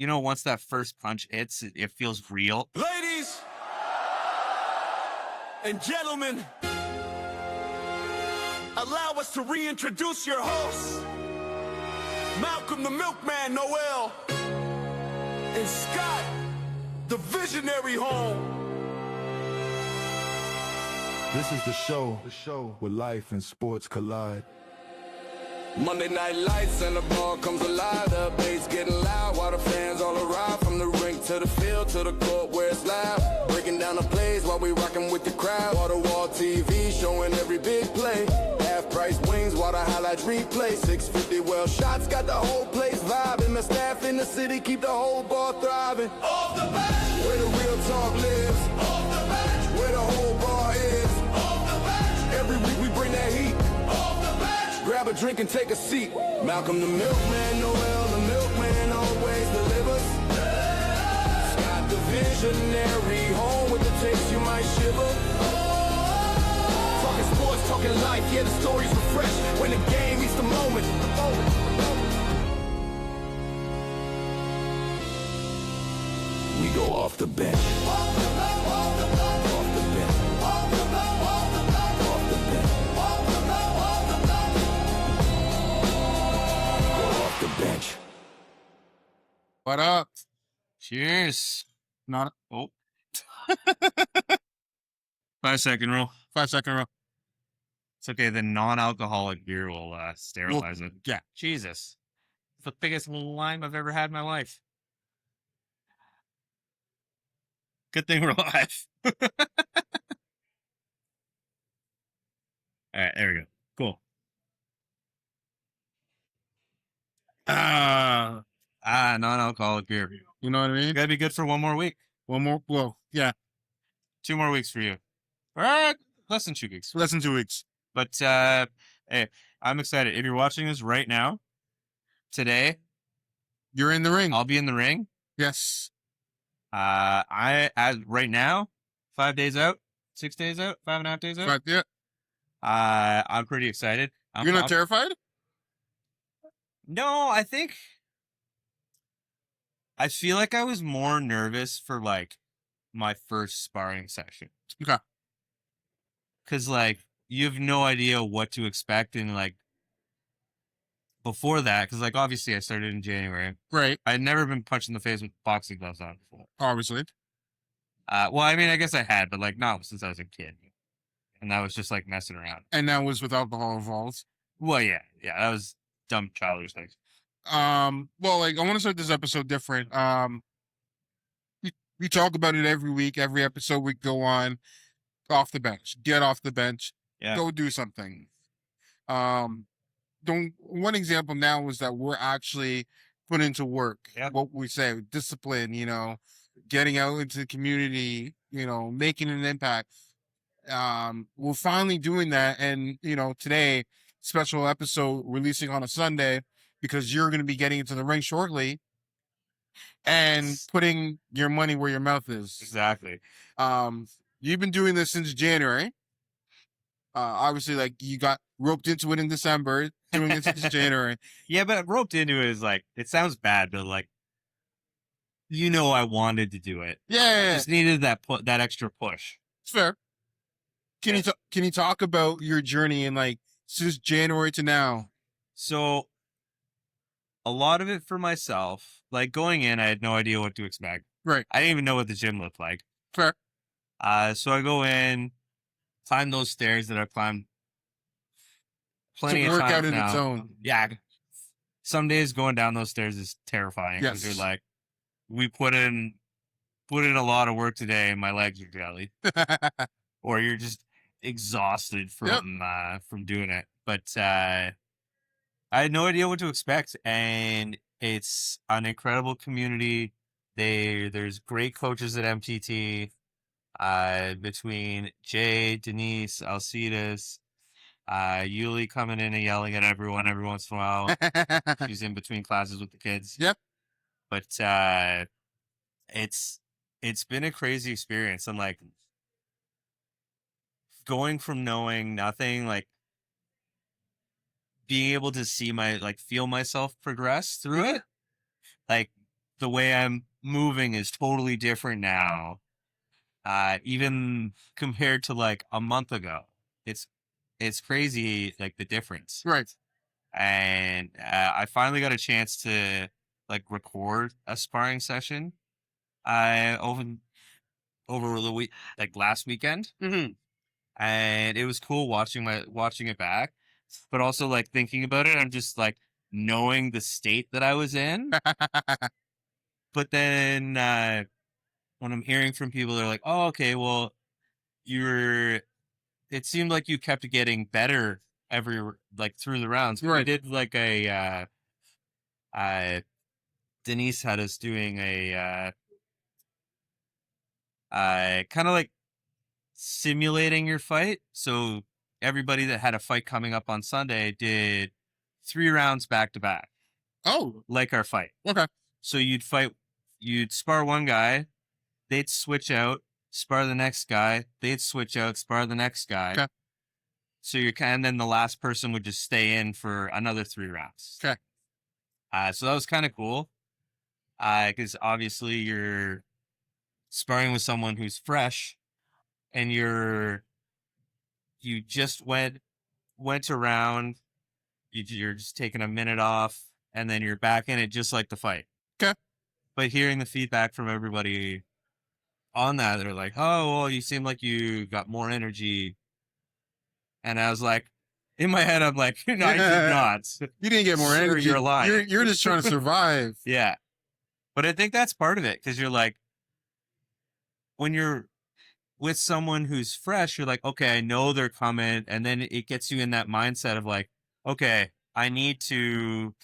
once that first punch hits, it feels real. Ladies and gentlemen, allow us to reintroduce your hosts, Malcolm the Milkman Noel, and Scott, the Visionary Home. This is the show where life and sports collide. Monday night lights and the ball comes alive. The bass getting loud while the fans all arrive. From the rink to the field to the court where it's loud. Breaking down the plays while we rocking with the crowd. Wall-to-wall TV showing every big play. Half-price wings while the highlights replay. 650 well shots got the whole place vibing. My staff in the city keep the whole ball thriving. Off the bench, where the real talk lives. Off the bench, where the whole bar is. Off the bench, every week we bring that heat. Off the bench, grab a drink and take a seat. Malcolm the Milkman, Noel the Milkman always delivers. Scott the Visionary, home with the taste you might shiver. Talking sports, talking life, yeah, the stories refresh. When the game meets the moment, we go off the bench. Off the bench. Off the bench. Off the bench. Off the bench. Off the bench. Off the bench. Off the bench. Go off the bench. What up? Cheers. Not Oh. 5-second rule. 5-second rule. It's okay. The non-alcoholic beer will sterilize it. Yeah. Jesus. It's the biggest lime I've ever had in my life. Good thing we're live. All right, there we go. Cool. Non-alcoholic beer. You know what I mean? Gotta be good for one more week. One more. Well, yeah. 2 more weeks for you. All right, less than 2 weeks. Less than 2 weeks. But hey, I'm excited. If you're watching this right now, today, You're in the ring. I'll be in the ring. Yes. As right now, 5 days out, 6 days out, 5.5 days out. But yeah. I'm pretty excited. You're not terrified? No, I feel like I was more nervous for like my first sparring session. Okay. Cause like you have no idea what to expect, and like before that, because like obviously I started in January. Right. I'd never been punched in the face with boxing gloves on before. Obviously. Well, I mean, I guess I had, but like not since I was a kid, and that was just like messing around. And that was with alcohol involved. Well, yeah, that was dumb childish things. Well, like I want to start this episode different. We talk about it every week. Every episode we go on off the bench. Get off the bench. Yeah. Go do something. One example now is that we're actually put into work. Yep. What we say, discipline, getting out into the community, making an impact. We're finally doing that. And, today, special episode releasing on a Sunday because you're going to be getting into the ring shortly and putting your money where your mouth is. Exactly. You've been doing this since January. Obviously, like you got roped into it in December, doing it since January. Yeah, but roped into it is like, it sounds bad, but like, I wanted to do it. Yeah. I just needed that extra push. It's fair. Can you talk about your journey in like since January to now? So a lot of it for myself, like going in, I had no idea what to expect. Right. I didn't even know what the gym looked like. Fair. So I go in, climb those stairs that I've climbed plenty of times workout in now. its own. Yeah. Some days going down those stairs is terrifying because Yes. you're like, we put in a lot of work today and my legs are jelly. Or you're just exhausted from doing it. But I had no idea what to expect, and it's an incredible community. There's great coaches at MTT. Between Jay, Denise, Alcides, Yuli coming in and yelling at everyone every once in a while. She's in between classes with the kids. Yep. But it's been a crazy experience. And like going from knowing nothing, like being able to see feel myself progress through it. Like the way I'm moving is totally different now. Even compared to like a month ago, it's it's crazy, like the difference. Right. And I finally got a chance to like record a sparring session. Over the week, like last weekend, Mm-hmm. and it was cool watching it back, but also like thinking about it. I'm just like knowing the state that I was in, but then when I'm hearing from people, they're like, "Oh, okay, well, you're." It seemed like you kept getting better like through the rounds. We Right. did like uh, Denise had us doing a kind of like simulating your fight. So everybody that had a fight coming up on Sunday did 3 rounds back to back, Oh, like our fight. okay. So you'd spar one guy, they'd switch out, spar the next guy, they'd switch out, spar the next guy. Okay. So and then the last person would just stay in for another 3 rounds. Okay. So that was kind of cool. Because obviously you're sparring with someone who's fresh, and you just went around. You're just taking a minute off, and then you're back in it just like the fight. Okay. But hearing the feedback from everybody on that, they're like, "Oh, well, you seem like you got more energy." And I was like, in my head, I'm like, "No, I did not." You didn't get more Sure, energy. you're lying. You're just trying to survive. Yeah, but I think that's part of it, because you're like, when you're with someone who's fresh, you're like, okay, I know they're coming, and then it gets you in that mindset of like, okay, I need to,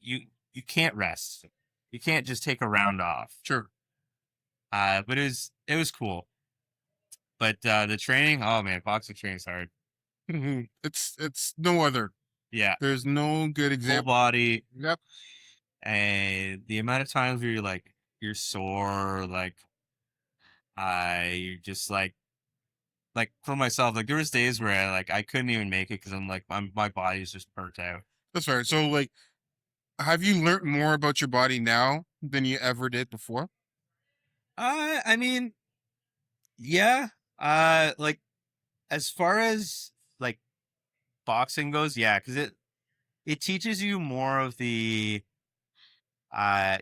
you can't rest, you can't just take a round off. Sure. But it was cool. But the training, oh man, boxing training's hard. Mm-hmm. It's no other. Yeah, There's no good full example. body, Yep. and the amount of times where you're sore, like you're just like for myself, like there was days where I couldn't even make it because I'm like my body's just burnt out. That's fair. So, like, have you learned more about your body now than you ever did before? I mean, yeah. Like as far as like boxing goes, yeah, because it teaches you more of the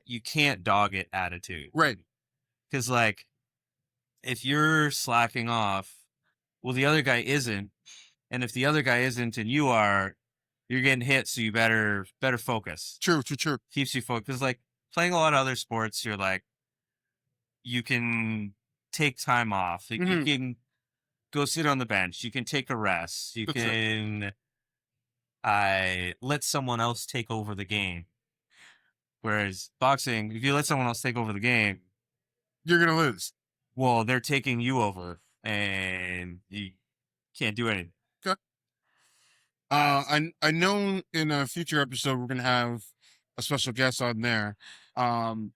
you can't dog it attitude. Right. Because like if you're slacking off, well, the other guy isn't, and if the other guy isn't and you are, you're getting hit, so you better focus. True. True. True. Keeps you focused. 'Cause, like playing a lot of other sports, you're like you can take time off. Like, you Mhm. can go sit on the bench. You can take a rest. You That's right. can let someone else take over the game. Whereas boxing, if you let someone else take over the game, You're gonna lose. well, they're taking you over, and you can't do anything. Okay. I know in a future episode we're gonna have a special guest on there. Um,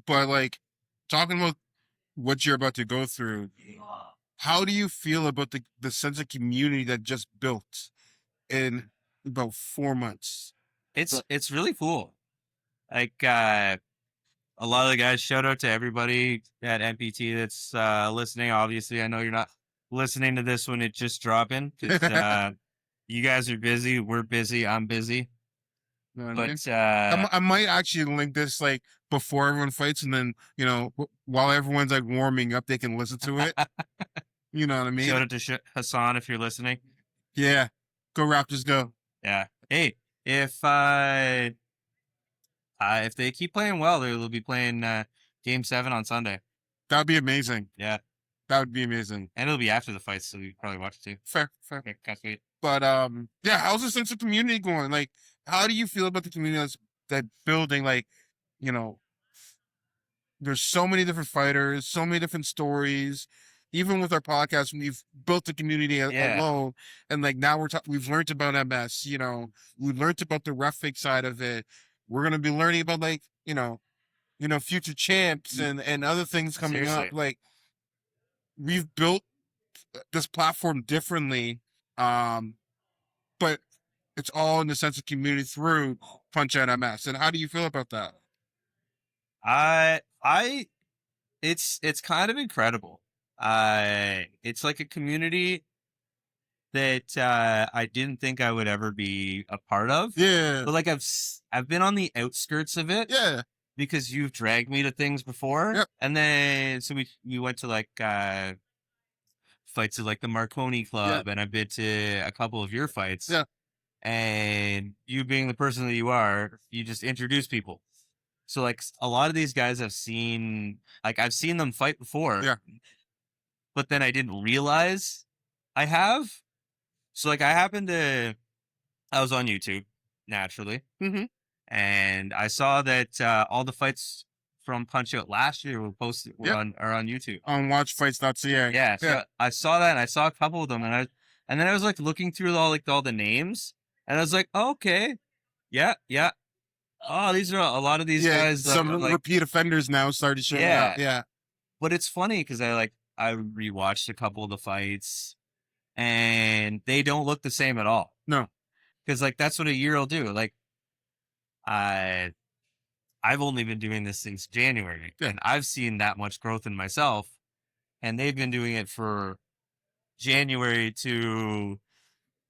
but like talking about what you're about to go through, how do you feel about the sense of community that just built in about 4 months? It's really cool. Like a lot of the guys, shout out to everybody at MPT that's listening. Obviously, I know you're not listening to this when it's just dropping, 'cause, you guys are busy. We're busy. I'm busy. You know what I mean? But I might actually link this like before everyone fights, and then while everyone's like warming up, they can listen to it. You know what I mean? shout out to Hassan if you're listening. Yeah. Go Raptors, go. Yeah. Hey, if they keep playing well, they'll be playing Game 7 on Sunday. That would be amazing. Yeah, That would be amazing. and it'll be after the fight, so you probably watch it too. Fair, fair. Okay, can't wait. But yeah, how's the sense of community going? Like, how do you feel about the community that building? Like, you know, there's so many different fighters, so many different stories. Even with our podcast, we've built a community Yeah. alone, and like now we've learned about MS. We learned about the ref side of it. We're gonna be learning about like future champs and other things coming Seriously. up. Like, we've built this platform differently, but it's all in the sense of community through Punch Out MS. And how do you feel about that? I it's kind of incredible. It's like a community that I didn't think I would ever be a part of. Yeah. But like I've been on the outskirts of it. Yeah. Because you've dragged me to things before. Yep. And then so we went to like fights at like the Marconi Club, and I've been to a couple of your fights. Yeah. And you being the person that you are, you just introduce people. So like a lot of these guys I've seen them fight before. Yeah. But then I didn't realize I have. So like I was on YouTube naturally. Mm-hmm. And I saw that all the fights from Punch Out last year were posted are on YouTube. On watchfights.ca. Yeah, so I saw that, and I saw a couple of them, and then I was like looking through all the names, and I was like, oh, okay, yeah. Oh, these are a lot of these guys. Some like, repeat offenders now started showing up. Yeah. But it's funny because I rewatched a couple of the fights, and they don't look the same at all. No, because like that's what a year will do. Like I've only been doing this since January, and I've seen that much growth in myself, and they've been doing it for January to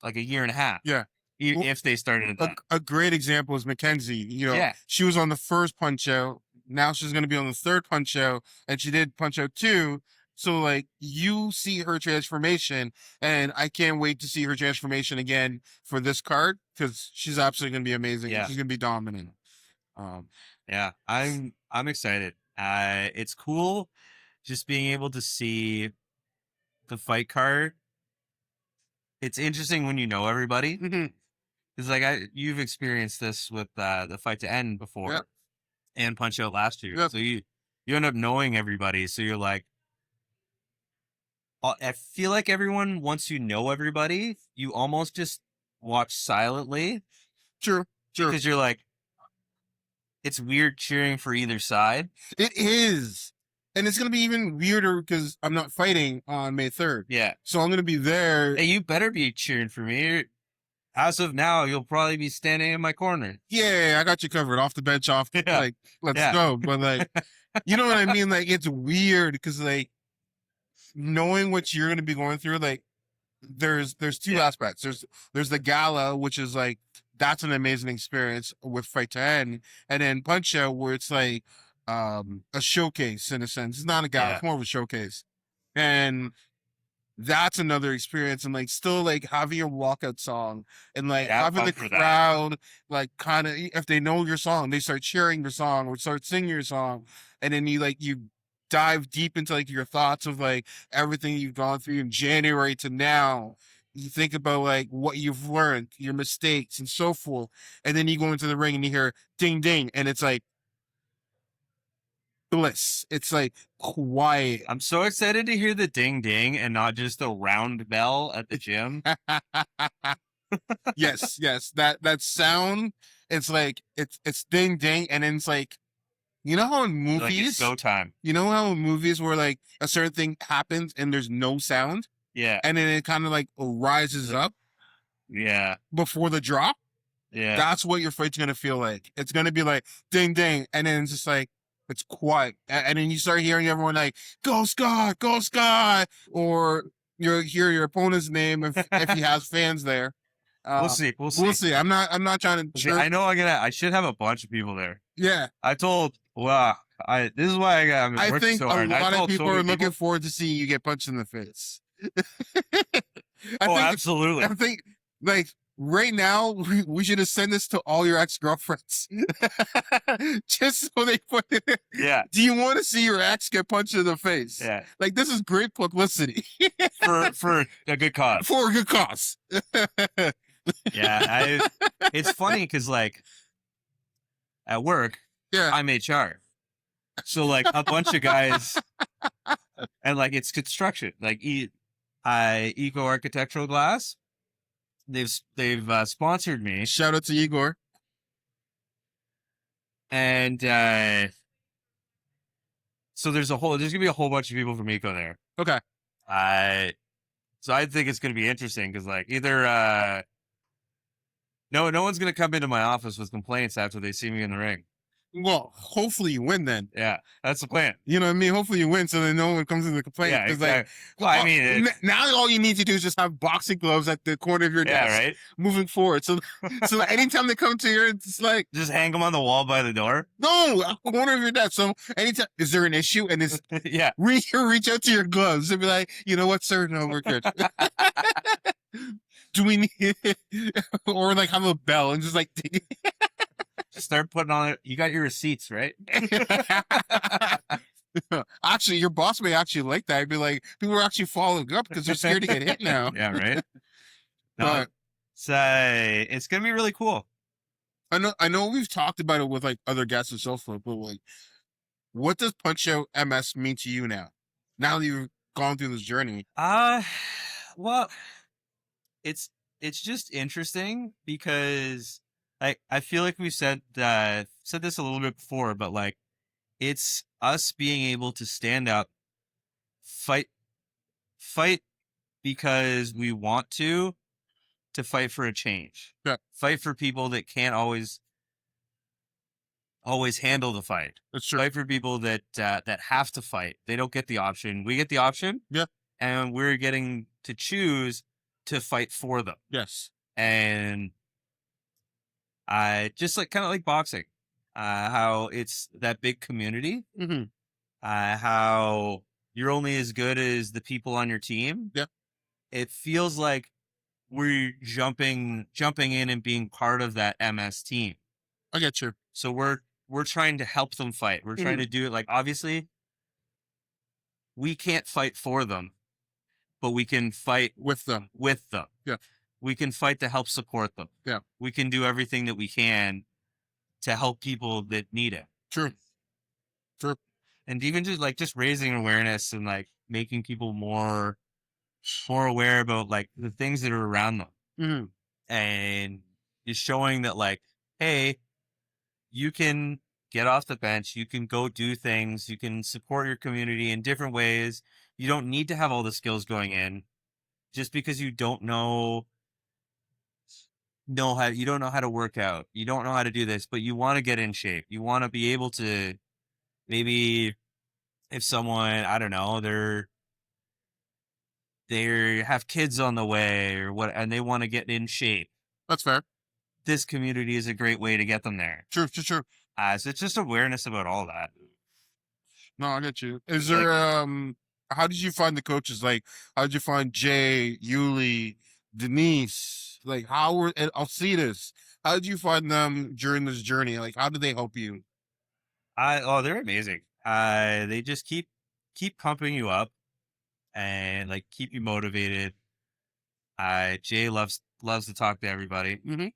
like a year and a half. Yeah. If they started at that. A great example is Mackenzie. You know, she was on the first Punch Out. Now she's going to be on the third Punch Out, and she did Punch Out 2. So like you see her transformation, and I can't wait to see her transformation again for this card because she's absolutely going to be amazing. Yeah. She's going to be dominant. Yeah, I'm excited. It's cool just being able to see the fight card. It's interesting when you know everybody. Because like you've experienced this with the Fight to End before, and Punch Out last year. So you end up knowing everybody. So you're like, I feel like everyone, once you know everybody, you almost just watch silently. Sure. Because you're like, it's weird cheering for either side. It is. And it's going to be even weirder because I'm not fighting on May 3rd. Yeah. So I'm going to be there. Hey, you better be cheering for me. As of now, you'll probably be standing in my corner. Yeah, I got you covered. Off the bench, like, let's go. But like, you know what I mean? Like, it's weird because like, knowing what you're going to be going through, like, there's two aspects. There's the gala, which is like, that's an amazing experience with Fight to End, and then Punch Out, where it's like a showcase in a sense. It's not a gala, it's more of a showcase, and that's another experience. And like still like having your walkout song and like having the crowd like kind of, if they know your song, they start cheering your song or start singing your song, and then you dive deep into like your thoughts of like everything you've gone through in January to now. You think about like what you've learned, your mistakes and so forth. And then you go into the ring and you hear ding, ding. And it's like bliss. It's like quiet. I'm so excited to hear the ding, ding and not just a round bell at the gym. Yes. That sound, it's like, it's ding, ding. And then it's like, you know how in movies, like it's go time. You know how in movies where like a certain thing happens and there's no sound? Yeah. And then it kind of like rises up. Yeah. Before the drop. Yeah. That's what your fight's going to feel like. It's going to be like ding, ding. And then it's just like, it's quiet. And then you start hearing everyone like, go Scott, go Scott. Or you'll hear your opponent's name if he has fans there. We'll see. We'll see. I'm not trying to. I know I should have a bunch of people there. Yeah. I told, this is why I think so a hard. lot of people are looking forward to seeing you get punched in the face. Absolutely. I think like right now we should have sent this to all your ex-girlfriends just so they put it in. Yeah. Do you want to see your ex get punched in the face? Yeah. Like this is great publicity for a good cause. For a good cause. Yeah. It's funny because like at work, I'm HR. So like a bunch of guys and like it's construction, like Eco Architectural Glass. They've sponsored me. Shout out to Igor. And so there's gonna be a whole bunch of people from Eco there. Okay. So I think it's gonna be interesting because like either no one's gonna come into my office with complaints after they see me in the ring. Well, hopefully you win then. Yeah, that's the plan. You know what I mean? Hopefully you win so then no one comes in the complaint. Yeah, 'Cause, exactly. Well, I mean, now all you need to do is just have boxing gloves at the corner of your yeah, desk right. moving forward. So anytime they come to your, it's like, Just hang them on the wall by the door. no, at the corner of your desk. So anytime, is there an issue? And it's Yeah, reach out to your gloves and be like, you know what, sir? No, we're good. Do we need, or like have a bell and just like, just start putting on it. You got your receipts, right? actually, your boss may actually like that. I'd be like, people are actually following up because they're scared to get hit now. Yeah, right. No, But it's gonna be really cool. I know we've talked about it with like other guests and so forth, but like, what does Punch Out MS mean to you now? Now that you've gone through this journey. Well, it's just interesting because I feel like we said this a little bit before, but like it's us being able to stand up, fight because we want to fight for a change. Yeah. Fight for people that can't always handle the fight. That's true. Fight for people that have to fight. They don't get the option. We get the option. Yeah. And we're getting to choose to fight for them. Yes. And I just like kind of like boxing, how it's that big community, Mm-hmm. how you're only as good as the people on your team. Yeah. It feels like we're jumping in and being part of that MS team. I get you. So we're trying to help them fight. We're trying to do it. Like, obviously we can't fight for them, but we can fight With them. Yeah. We can fight to help support them. Yeah. We can do everything that we can to help people that need it. True. And even just raising awareness and like making people more aware about like the things that are around them. Mm-hmm. And just showing that like, hey, you can get off the bench, you can go do things, you can support your community in different ways. You don't need to have all the skills going in just because you don't know how to work out. You don't know how to do this, but you want to get in shape. You want to be able to, maybe if someone, I don't know, they have kids on the way or what, and they want to get in shape. That's fair. This community is a great way to get them there. True. So it's just awareness about all that. No, I get you. Is there how did you find the coaches? Like, how did you find Jay, Yuli, Denise? Like, and Alcides? How did you find them during this journey? Like, how did they help you? They're amazing. They just keep pumping you up and like keep you motivated. Jay loves to talk to everybody. Mm-hmm.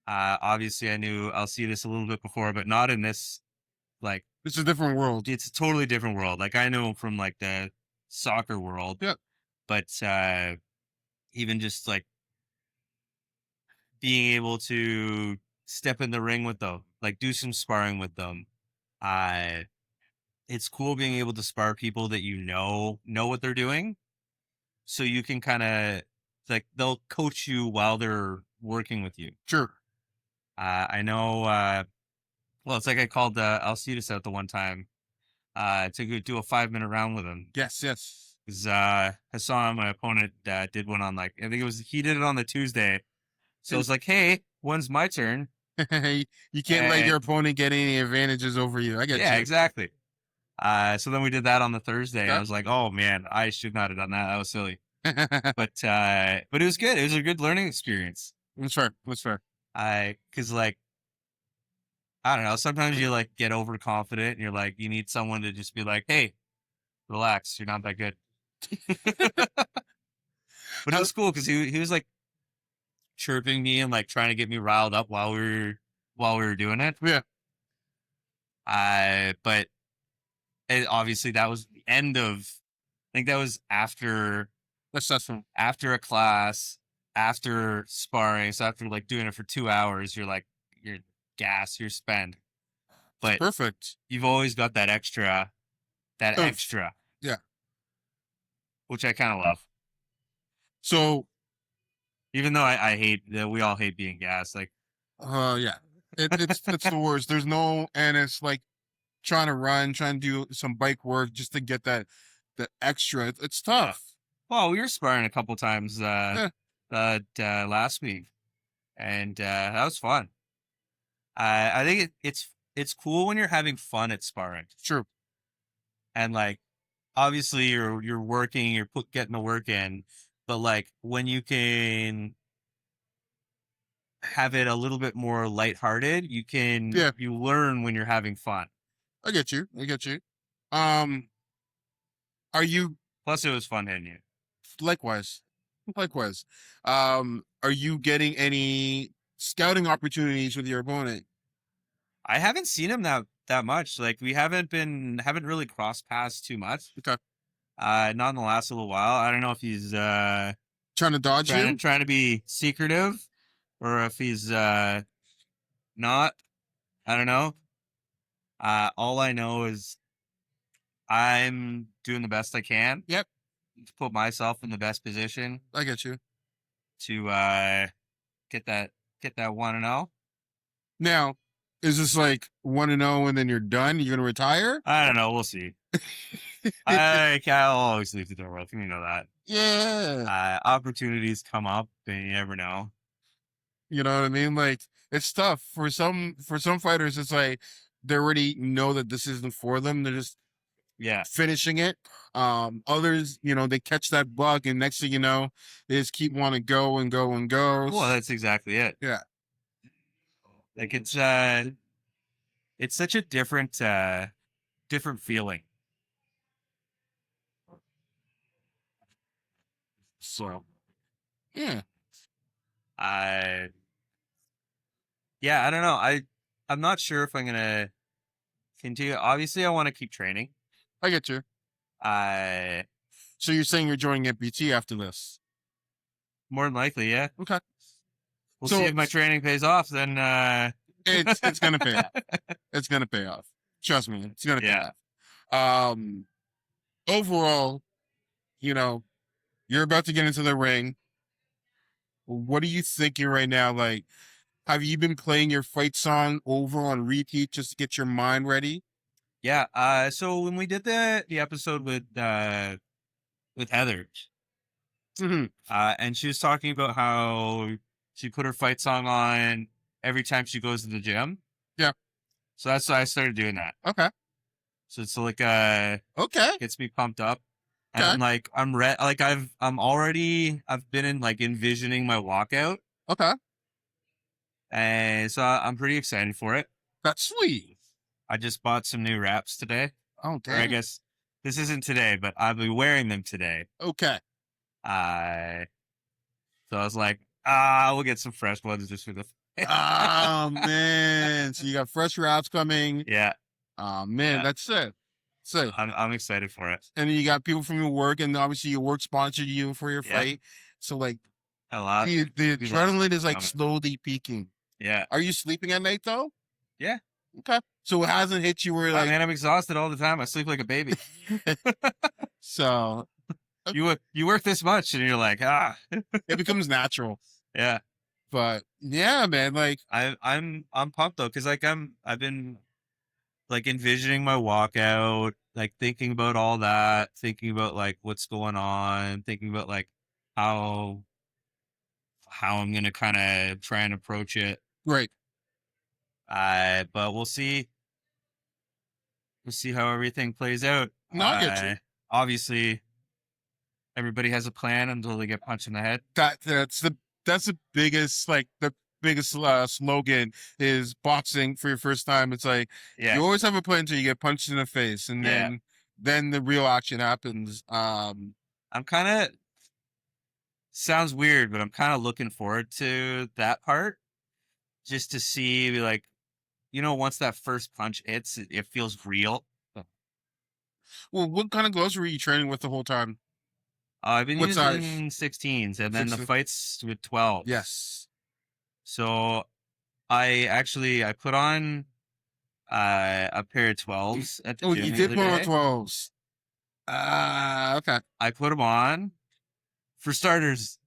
Obviously I knew Alcides a little bit before, but not in this, like, It's a different world. it's a totally different world. Like, I know him from like the soccer world. Yeah. But even just like being able to step in the ring with them, like do some sparring with them. It's cool being able to spar people that you know what they're doing. So you can kind of like, they'll coach you while they're working with you. Sure. I know, well, it's like I called Alcides out the one time to go do a 5-minute round with him. Yes. Because I saw my opponent did one on like, I think he did it on the Tuesday. So I was like, hey, when's my turn? You can't let your opponent get any advantages over you. I get you. Yeah, exactly. So then we did that on the Thursday. Yeah. I was like, oh man, I should not have done that. That was silly. But it was good. It was a good learning experience. That's fair. Cause like, I don't know, sometimes you like get overconfident and you're like, you need someone to just be like, hey, relax, you're not that good. But it was cool because he was like chirping me and like trying to get me riled up while we were doing it. Yeah. But obviously that was the end of, I think that was after Assessment. after a class, after sparring. So after like doing it for 2 hours, you're gas, you're spent. But Perfect. you've always got that extra. Yeah. Which I kind of love. So, Even though I hate that, we all hate being gassed. Like, yeah. It's the worst. There's no, and it's like trying to run, trying to do some bike work just to get the extra. It's Yeah. tough. Well, we were sparring a couple times Yeah. last week, and that was fun. I think it's cool when you're having fun at sparring, True. and like obviously you're working, getting the work in, but like when you can have it a little bit more lighthearted, Yeah. you learn when you're having fun. I get you. I get you. Um, are you Plus, it was fun hitting you. likewise? Likewise. Are you getting any scouting opportunities with your opponent? I haven't seen him that much. Like we haven't really crossed paths too much. Okay. Not in the last little while. I don't know if he's Trying to dodge you? trying to be secretive or if he's not. I don't know. All I know is I'm doing the best I can. Yep. To put myself in the best position I get you. to get that 1-0. Now, is this like 1-0 and then you're done? You're gonna retire? I don't know. We'll see. I'll always leave the door open. You know that. Yeah. Opportunities come up, and you never know. You know what I mean? Like it's tough for some fighters. It's like they already know that this isn't for them. They're just Yeah. finishing it. Others, they catch that bug, and next thing you know, they just keep wanting to go and go and go. Well, that's exactly it. Yeah. Like it's such a different feeling. So, yeah. Yeah, I don't know. I'm not sure if I'm gonna continue. Obviously, I want to keep training. I get you. I So you're saying you're joining MPT after this? More than likely, yeah. Okay. We'll So- see if my training pays off. Then It's gonna pay off. It's gonna pay off. Trust me, it's gonna pay Yeah. off. Overall, you're about to get into the ring. What are you thinking right now? Like, have you been playing your fight song over on repeat just to get your mind ready? Yeah. So when we did the episode with Heather, Mm-hmm. and she was talking about how she put her fight song on every time she goes to the gym. Yeah. So that's why I started doing that. Okay. So it's like Okay. gets me pumped up. And Okay. I'm like I'm ready. Like I've been in like envisioning my walkout, Okay. and so I'm pretty excited for it. That's sweet. I just bought some new wraps today. Oh, Or I damn. guess this isn't today, but I'll be wearing them today. Okay. So I was like, we'll get some fresh ones just for the. Oh man. So you got fresh wraps coming. Yeah, Oh man, Yeah. that's it. So I'm excited for it. and then you got people from your work, and obviously your work sponsored you for your Yeah. fight. So like A lot. the people adrenaline is like coming. slowly peaking. Yeah. Are you sleeping at night though? Yeah. Okay. So it hasn't hit you where Oh, like man, I'm exhausted all the time. I sleep like a baby. so You work this much, and you're like, it becomes natural. yeah. But yeah, man, like I'm pumped though, because like I've been like envisioning my walkout, like thinking about all that, thinking about like what's going on, thinking about like how I'm gonna kind of try and approach it. right. But we'll see. We'll see how everything plays out. No, I get you. Obviously, everybody has a plan until they get punched in the head. That's the biggest slogan is boxing for your first time. It's like Yeah. you always have a plan until you get punched in the face, and Yeah. then the real action happens. I'm kind of sounds weird, but I'm kind of looking forward to that part just to see like, once that first punch hits, it feels real. Well, what kind of gloves were you training with the whole time? I've been What size? using 16s and then the 16. fights with 12. Yes. So I put on a pair of 12s at the Oh, gym you the did other put on day. 12s. Okay. I put them on. For starters,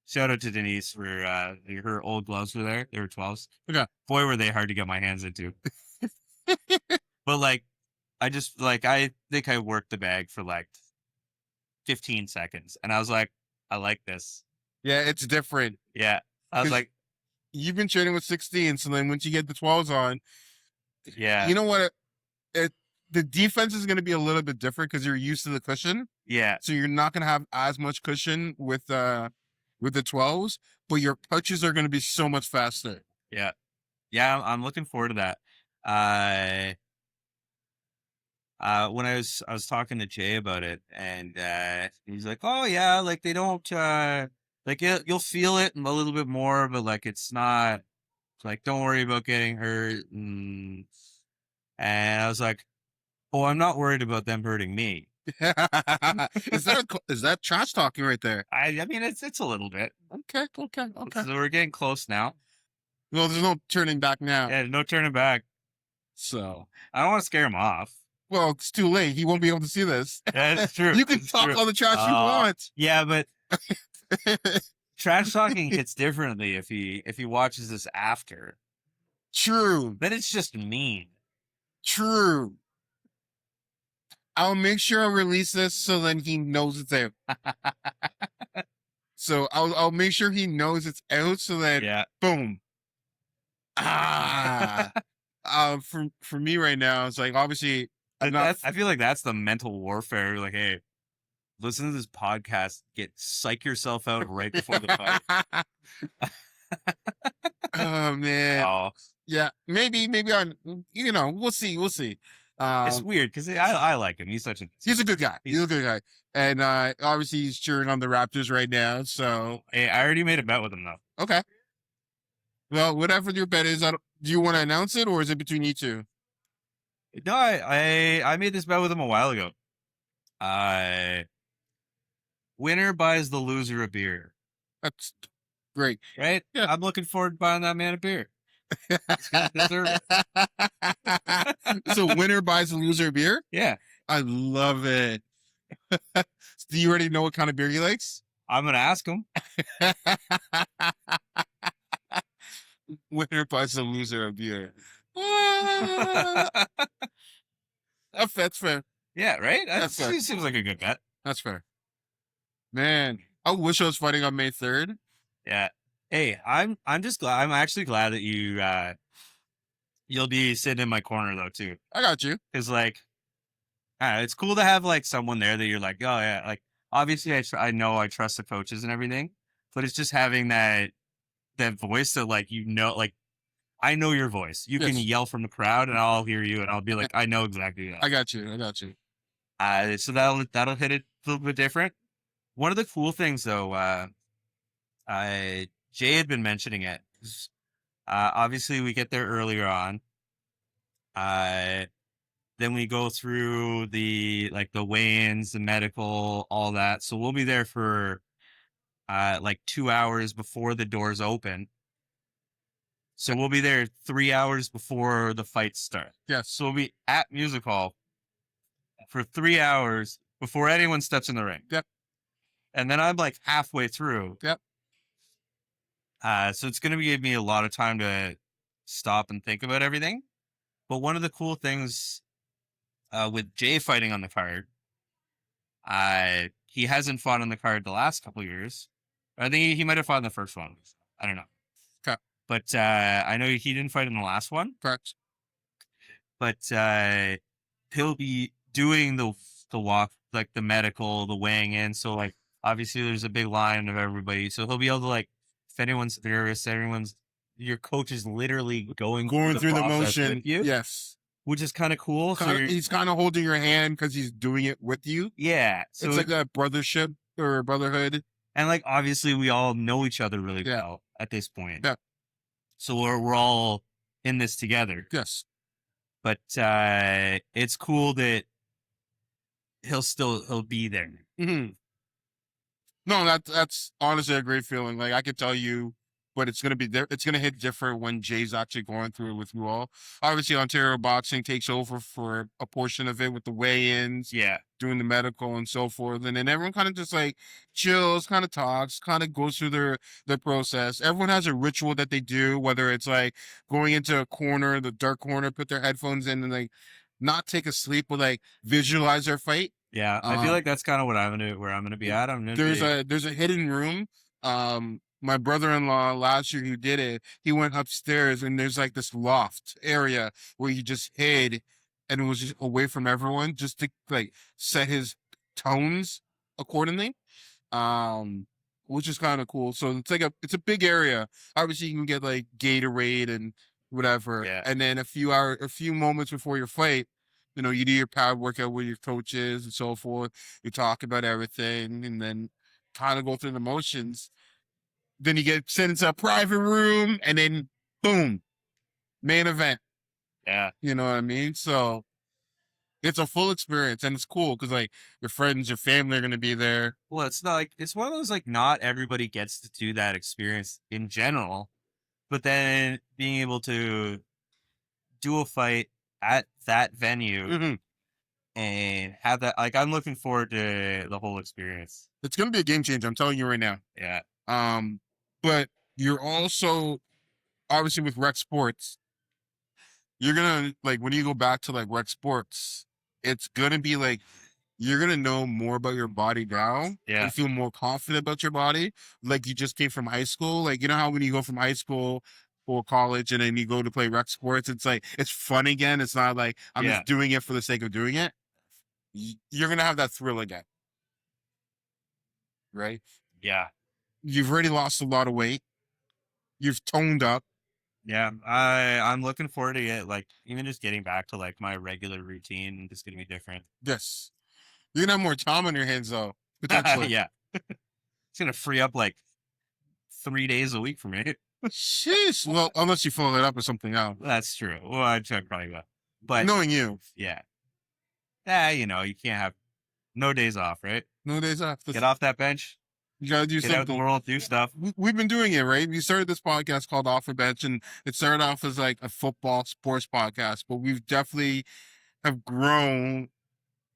shout out to Denise for her old gloves were there. They were 12s. Okay. Boy, were they hard to get my hands into. But like, I think I worked the bag for like 15 seconds, and I was like, I like this. Yeah, it's different. Yeah, I was 'Cause like, you've been training with 16, so then once you get the 12s on, yeah, you know what? The defense is going to be a little bit different because you're used to the cushion. yeah, So you're not going to have as much cushion with the 12s, but your punches are going to be so much faster. yeah. I'm looking forward to that. When I was talking to Jay about it, and he's like, "Oh yeah, like they don't like you'll feel it a little bit more, but like it's not like don't worry about getting hurt." And I was like, "Oh, I'm not worried about them hurting me." is that trash talking right there? I mean it's a little bit. Okay. So we're getting close now. Well, there's no turning back now. Yeah, no turning back. So, I don't want to scare him off. well, it's too late. He won't be able to see this. That's true. You can It's talk true. all the trash you want. Yeah, but trash talking hits differently if he watches this after. True. Then it's just mean. True. I'll make sure I release this so then he knows it's out. So I'll make sure he knows it's out so that Yeah. boom. Ah. For me right now, it's like obviously I'm not. I feel like that's the mental warfare. Like, hey, listen to this podcast. Psych yourself out right before the fight. Oh man. Oh, Yeah. Maybe on. We'll see. it's weird because I like him. He's such a He's a good guy. He's a good guy. And obviously he's cheering on the Raptors right now. So Hey, I already made a bet with him though. okay. Well, whatever your bet is, do you want to announce it or is it between you two? No, I made this bet with him a while ago. Winner buys the loser a beer. That's great. Right? Yeah. I'm looking forward to buying that man a beer. He's gonna deserve it. So winner buys the loser a beer? Yeah. I love it. Do you already know what kind of beer he likes? I'm gonna ask him. Winner buys the loser a beer. That's fair. Yeah, right? That's fair. Seems like a good bet. That's fair. Man, I wish I was fighting on May 3rd. Yeah. Hey, I'm just glad. I'm actually glad that you'll be sitting in my corner though too. I got you. Because like, it's cool to have like someone there that you're like, oh yeah, like obviously I know I trust the coaches and everything, but it's just having that voice that like like I know your voice. You can Yes. yell from the crowd and I'll hear you and I'll be like, I know exactly that. I got you. So that'll hit it a little bit different. One of the cool things though, Jay had been mentioning it. Obviously we get there earlier on. Then we go through the weigh-ins, the medical, all that. So we'll be there for like 2 hours before the doors open. So we'll be there 3 hours before the fights start. Yes. So we'll be at Music Hall for 3 hours before anyone steps in the ring. Yep. And then I'm like halfway through. Yep. So it's going to give me a lot of time to stop and think about everything. But one of the cool things with Jay fighting on the card, he hasn't fought on the card the last couple of years. I think he might have fought in the first one. I don't know. Okay. But I know he didn't fight in the last one. Correct. But he'll be doing the walk, like the medical, the weighing in. So like obviously there's a big line of everybody. So he'll be able to like, if anyone's nervous, your coach is literally going through the process motion. with you, Yes. which is kind of cool. He's kind of holding your hand because he's doing it with you. Yeah. So it's like a brothership or brotherhood. And like obviously we all know each other really Yeah. well at this point. Yeah. So we're all in this together. Yes. But it's cool that he'll be there. Mm-hmm. No, that's honestly a great feeling. Like I could tell you but it's gonna be there. It's gonna hit different when Jay's actually going through it with you all. Obviously, Ontario Boxing takes over for a portion of it with the weigh-ins, Yeah. doing the medical and so forth, and then everyone kind of just like chills, kind of talks, kind of goes through their process. Everyone has a ritual that they do, whether it's like going into a corner, the dark corner, put their headphones in, and like not take a sleep, but like visualize their fight. Yeah. I feel like that's kind of what where I'm gonna be at. There's a hidden room. My brother-in-law last year who did it, he went upstairs and there's like this loft area where he just hid and it was just away from everyone just to like set his tones accordingly. Which is kind of cool. So it's a big area. Obviously you can get like Gatorade and whatever. Yeah. And then a few moments before your fight, you know, you do your pad workout with your coaches and so forth. You talk about everything and then kind of go through the motions. Then you get sent into a private room and then boom, main event. Yeah. You know what I mean? So it's a full experience and it's cool because like your friends, your family are going to be there. Well, it's not like it's one of those like not everybody gets to do that experience in general, but then being able to do a fight at that venue Mhm. and have that, like, I'm looking forward to the whole experience. It's going to be a game changer. I'm telling you right now. Yeah. But you're also obviously with rec sports, you're gonna like when you go back to like rec sports, it's gonna be like you're gonna know more about your body now Yeah. and feel more confident about your body. Like you just came from high school. Like you know how when you go from high school or college and then you go to play rec sports, it's like it's fun again. It's not like I'm Yeah. just doing it for the sake of doing it. You're gonna have that thrill again. Right? Yeah. You've already lost a lot of weight. You've toned up. Yeah. I'm looking forward to it, like even just getting back to like my regular routine is gonna be different. Yes. You're gonna have more time on your hands though. Potentially. Yeah. It's gonna free up like 3 days a week for me. Sheesh. Well, unless you follow it up with something else. That's true. Well, I probably will. But Knowing you, yeah. Yeah, you know, you can't have no days off, right? no days off. Get off that bench, You gotta do get out in the something. world, do stuff. We've been doing it, right? We started this podcast called Off the Bench, and it started off as like a football sports podcast, but we've definitely have grown.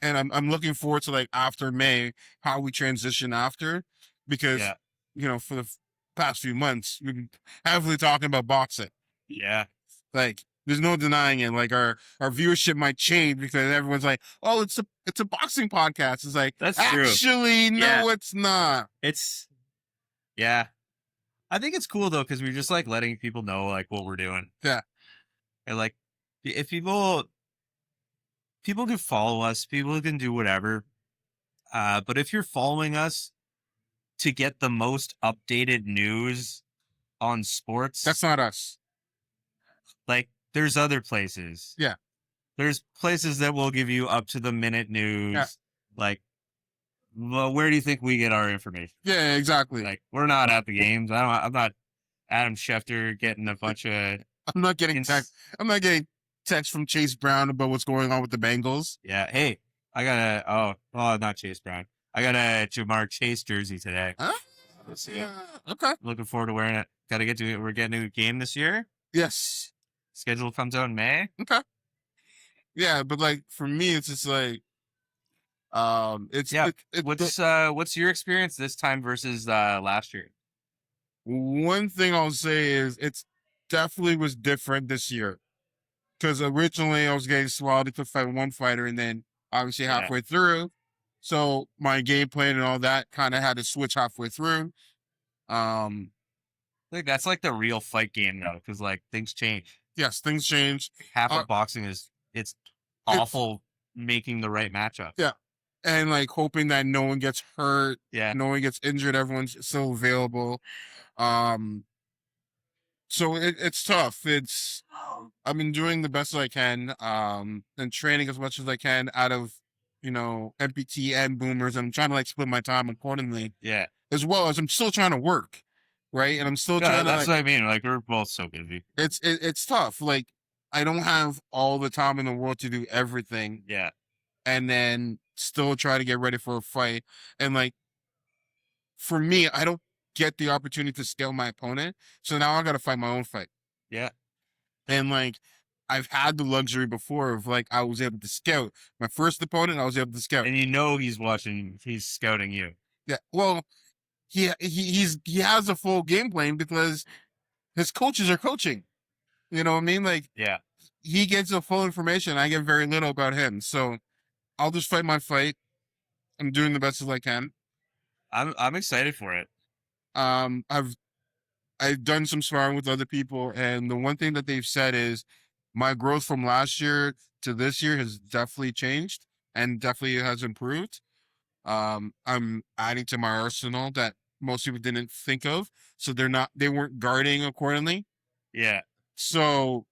And I'm looking forward to like after May how we transition after, because Yeah. you know for the past few months we've been heavily talking about boxing. Yeah. Like there's no denying it. Like our viewership might change because everyone's like, oh, it's a boxing podcast. It's like That's true. actually no, Yeah. it's not. It's yeah. I think it's cool though, because we're just like letting people know like what we're doing. Yeah. And like if people can follow us, people can do whatever. But if you're following us to get the most updated news on sports, That's not us. like there's other places. Yeah. There's places that will give you up to the minute news. Yeah. Like, well, where do you think we get our information? Yeah, exactly. Like, we're not at the games. I'm not Adam Schefter getting a bunch of I'm not getting text. I'm not getting text from Chase Brown about what's going on with the Bengals. Yeah. Hey, I got not Chase Brown. I got a Jamar Chase jersey today. Huh? Let's see. Yeah. Okay. Looking forward to wearing it. Gotta get to it. We're getting a game this year. Yes. Schedule comes out in May. Okay. Yeah, but like for me, it's just like, it's Yeah. it- What's your experience this time versus last year? one thing I'll say is it's definitely was different this year because originally I was getting swallowed to fight one fighter and then obviously Yeah. halfway through, so my game plan and all that kind of had to switch halfway through. Like that's like the real fight game though, because like things change. Yes, things change. Half Uh, of boxing is it's awful making the right matchup. Yeah. And like hoping that no one gets hurt, Yeah. no one gets injured, everyone's still available. So it's tough. I've been doing the best I can, and training as much as I can out of, MPT and boomers. I'm trying to like split my time accordingly, Yeah. as well as I'm still trying to work, right? And I'm still Yeah, trying to that's like, what I mean. Like we're both so busy. it's tough. Like I don't have all the time in the world to do everything, Yeah. and then still try to get ready for a fight. And like, for me, get the opportunity to scale my opponent. So now I got to fight my own fight. Yeah. And like, I've had the luxury before of like, I was able to scout my first opponent. I was able to scout. And he's scouting you. Yeah. Well, he has a full game plan because his coaches are coaching. You know what I mean? Like, Yeah. he gets the full information. I get very little about him. So I'll just fight my fight. I'm doing the best as I can. I'm excited for it. I've done some sparring with other people, and the one thing that they've said is my growth from last year to this year has definitely changed and definitely has improved. I'm adding to my arsenal that most people didn't think of, so they weren't guarding accordingly. Yeah. So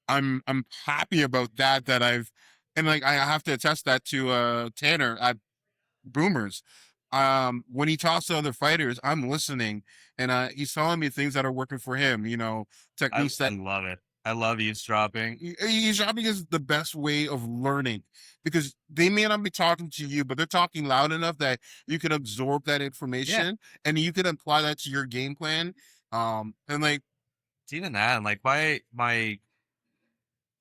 I'm happy about that. And like I have to attest that to Tanner at Boomers. When he talks to other fighters, I'm listening, and he's telling me things that are working for him. You know, techniques I that love it. I love eavesdropping. eavesdropping is the best way of learning because they may not be talking to you, but they're talking loud enough that you can absorb that information and you can apply that to your game plan. And like It's even that, and like my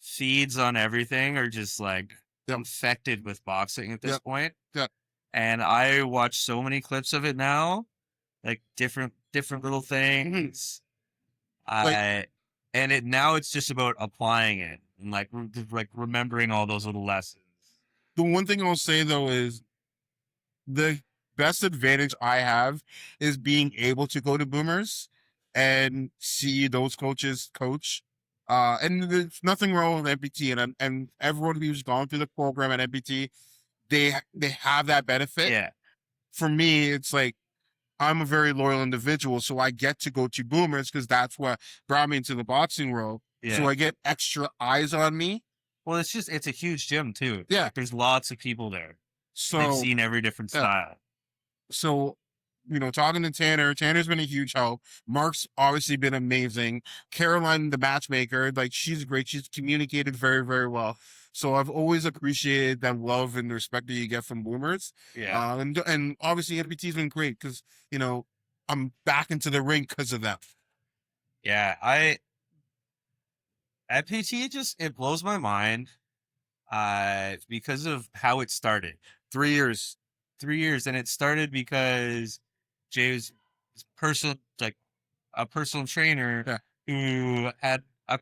feeds on everything are just like infected with boxing at this point. Yeah. And I watch so many clips of it now, like different little things. And now it's just about applying it and like remembering all those little lessons. The one thing I'll say though is the best advantage I have is being able to go to Boomers and see those coaches coach. And there's nothing wrong with MPT, and everyone who's gone through the program at MPT, they have that benefit. Yeah. For me, it's like I'm a very loyal individual, so I get to go to Boomers because that's what brought me into the boxing world. Yeah. So I get extra eyes on me. Well, it's a huge gym too. Yeah. Like, there's lots of people there. So they've seen every different style. So, you know, talking to Tanner's been a huge help. Mark's obviously been amazing. Caroline, the matchmaker, like she's great. She's communicated very, very well. So I've always appreciated that love and respect that you get from Boomers. Yeah. And obviously NPT's been great because, you know, I'm back into the ring because of that. Yeah. NPT it blows my mind because of how it started. 3 years. 3 years. And it started because Jay was a personal trainer who had a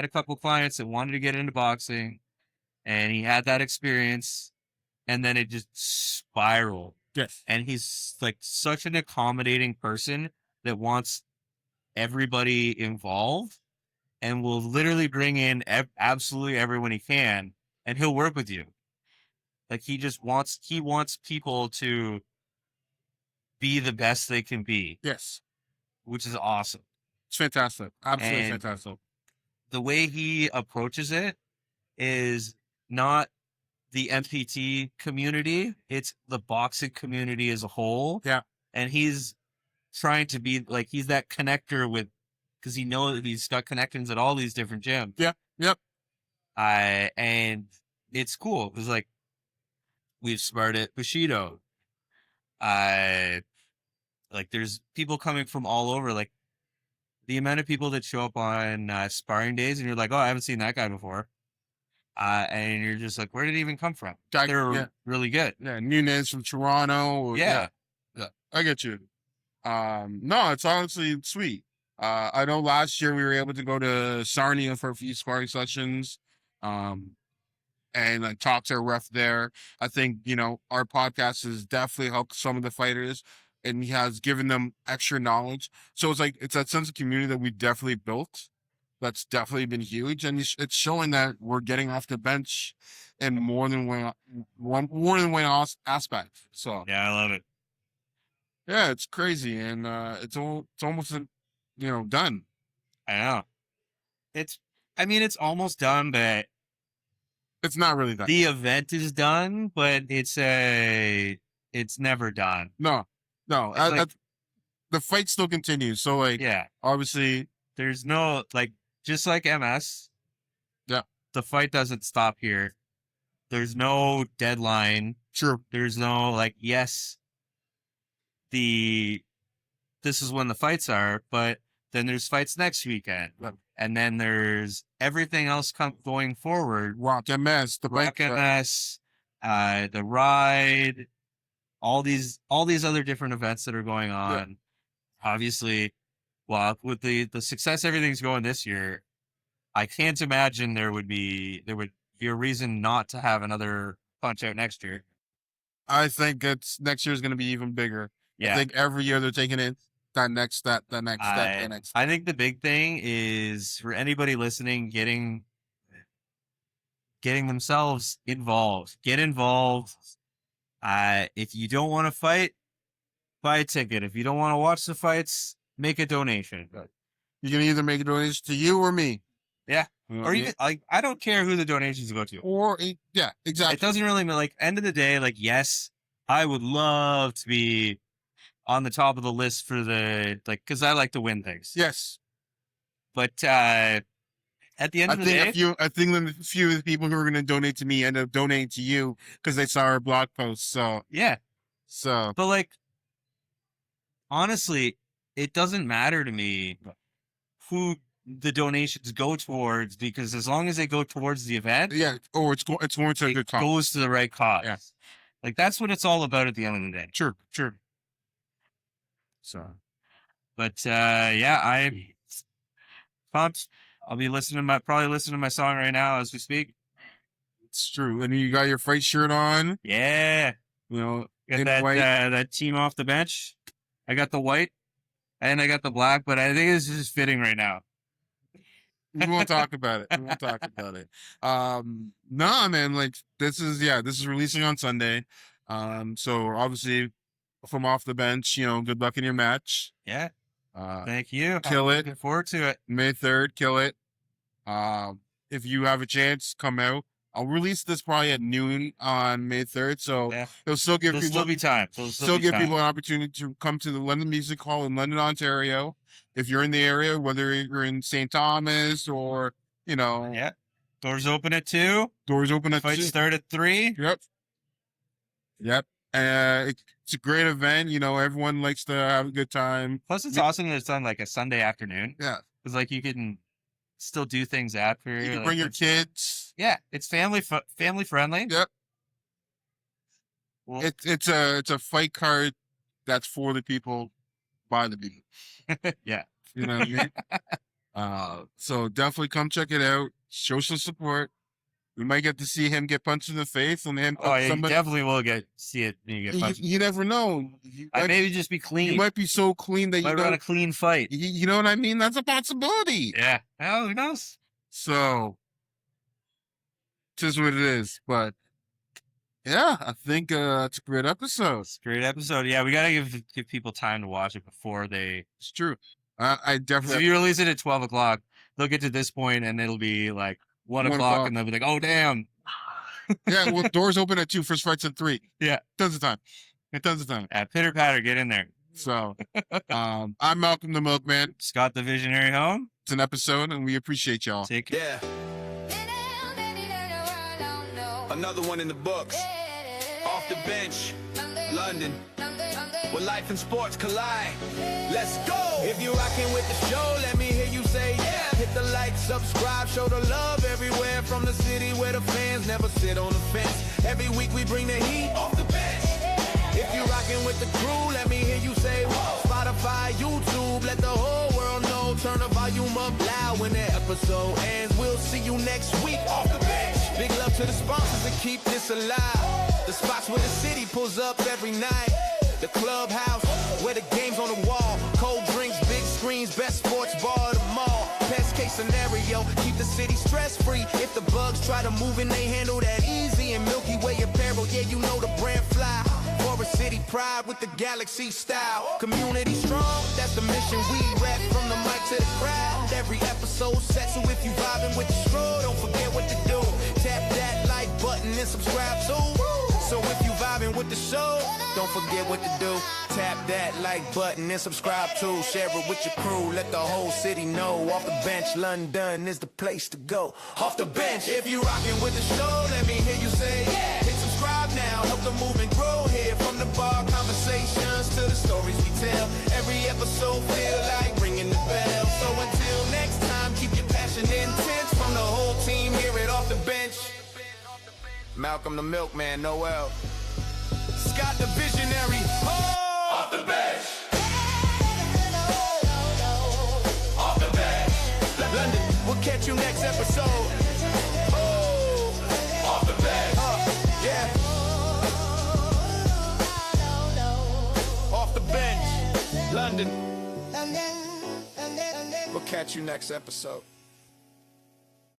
couple clients that wanted to get into boxing, and he had that experience, and then it just spiraled. Yes. And he's like such an accommodating person that wants everybody involved and will literally bring in absolutely everyone he can, and he'll work with you. Like he wants people to be the best they can be. Yes. Which is awesome. It's fantastic. Absolutely And fantastic. the way he approaches it is not the MPT community, it's the boxing community as a whole. Yeah. And he's trying to be like, he's that connector because he knows that he's got connections at all these different gyms. Yeah. Yep. And it's cool because like we've sparred at Bushido. Like there's people coming from all over, like the amount of people that show up on sparring days and you're like, oh, I haven't seen that guy before. And you're just like, where did he even come from? They're really good. Yeah. Nunez from Toronto. Yeah. I get you. No, it's honestly sweet. I know last year we were able to go to Sarnia for a few sparring sessions. And talk to a ref there. I think, you know, our podcast has definitely helped some of the fighters and he has given them extra knowledge. So it's that sense of community that we definitely built. That's definitely been huge. And it's showing that we're getting off the bench in more than one aspect. So yeah, I love it. Yeah, it's crazy. And it's almost, done. I know. It's almost done, but it's not really done. The event is done, but it's never done. No. The fight still continues. So obviously there's no just like MS. Yeah. The fight doesn't stop here. There's no deadline. True. There's no yes. The this is when the fights are, but then there's fights next weekend. And then there's everything else going forward. Rock MS, the Rock MS, the ride, all these other different events that are going on. Yeah. Obviously, well, with the success everything's going this year, I can't imagine there would be a reason not to have another Punch Out next year. I think next year is going to be even bigger. Yeah. I think every year they're taking it that next step. I think the big thing is for anybody listening, getting themselves involved. Get involved. If you don't want to fight, buy a ticket. If you don't want to watch the fights, make a donation. You can either make a donation to you or me. Yeah. Or even like, I don't care who the donations go to. Or yeah, exactly. It doesn't really like end of the day. Like, yes, I would love to be on the top of the list for the because I like to win things. Yes, but at the end of the day, I think a few of the people who are going to donate to me end up donating to you because they saw our blog post. So yeah, but like honestly, it doesn't matter to me who the donations go towards, because as long as they go towards the event, it's going to a good cause. Goes to the right cause. Yeah. Like that's what it's all about at the end of the day. Sure. So, but yeah, I'm pumped. I'll be probably listening to my song right now as we speak. It's true. And you got your fight shirt on. Yeah. You know, got that team off the bench. I got the white and I got the black, but I think this is just fitting right now. We won't talk about it. Nah, man, like this is releasing on Sunday. So obviously from Off the Bench, good luck in your match. Yeah. Thank you. Kill it. Looking forward to it. May 3rd, kill it. If you have a chance, come out. I'll release this probably at noon on May 3rd, so it'll still give people still be time. People an opportunity to come to the London Music Hall in London, Ontario. If you're in the area, whether you're in St. Thomas or yeah, doors open at 2. Doors open at 2. Fights start at 3. Yep. It's a great event. Everyone likes to have a good time. Plus, it's awesome that it's on like a Sunday afternoon. Yeah, because like you can still do things after. You can bring your kids. Yeah, it's family friendly. Yep. Well, it's a fight card that's for the people, by the people. Yeah, you know what I mean. So definitely come check it out. Show some support. We might get to see him get punched in the face, and him. Oh, yeah, somebody, you definitely will see it. You get punched. You never know. I maybe just be clean. You might be so clean that you run a clean fight. You know what I mean? That's a possibility. Yeah. Well, who knows? So, just what it is. But yeah, I think it's a great episode. It's a great episode. Yeah, we gotta give people time to watch it before they. It's true. I definitely. If you release it at 12 o'clock, they'll get to this point and it'll be like 1 o'clock, and they'll be like, "Oh, damn." Yeah, well, doors open at 2, first fight's at 3. Yeah, tons of time. Yeah, pitter patter, get in there. So, I'm Malcolm the Milkman. Scott the Visionary Home. It's an episode, and we appreciate y'all. Take care. Another one in the books. Off the Bench, London, where life and sports collide. Let's go. If you're rocking with the show, let me hear you say yeah. Hit the like, subscribe, show the love everywhere, from the city where the fans never sit on the fence. Every week we bring the heat off the bench. If you're rocking with the crew, let me hear you say whoa. Spotify, YouTube, let the whole world know. Turn the volume up loud when the episode ends. We'll see you next week off the bench. Big love to the sponsors that keep this alive. The spots where the city pulls up every night. The clubhouse, where the game's on the wall. Cold drinks, big screens, best sports bar at the mall. Best case scenario, keep the city stress-free. If the bugs try to move in, they handle that easy. And Milky Way apparel, yeah, you know the brand fly. Forest City pride with the galaxy style. Community strong, that's the mission we rep. From the mic to the crowd, every episode set. So if you vibing with the stroll, don't forget what to do. Tap that like button and subscribe too. So if you vibing with the show, don't forget what to do. Tap that like button and subscribe too. Share it with your crew, let the whole city know. Off the Bench, London is the place to go. Off the Bench, if you rocking with the show, let me hear you say yeah. Hit subscribe now, help the movement grow here. From the bar conversations to the stories we tell. Every episode Malcolm the Milkman, Noel. Scott the Visionary. Oh! Off the bench. Off the bench. London, we'll catch you next episode. Oh! Off the bench. Yeah. Off the bench. London. We'll catch you next episode.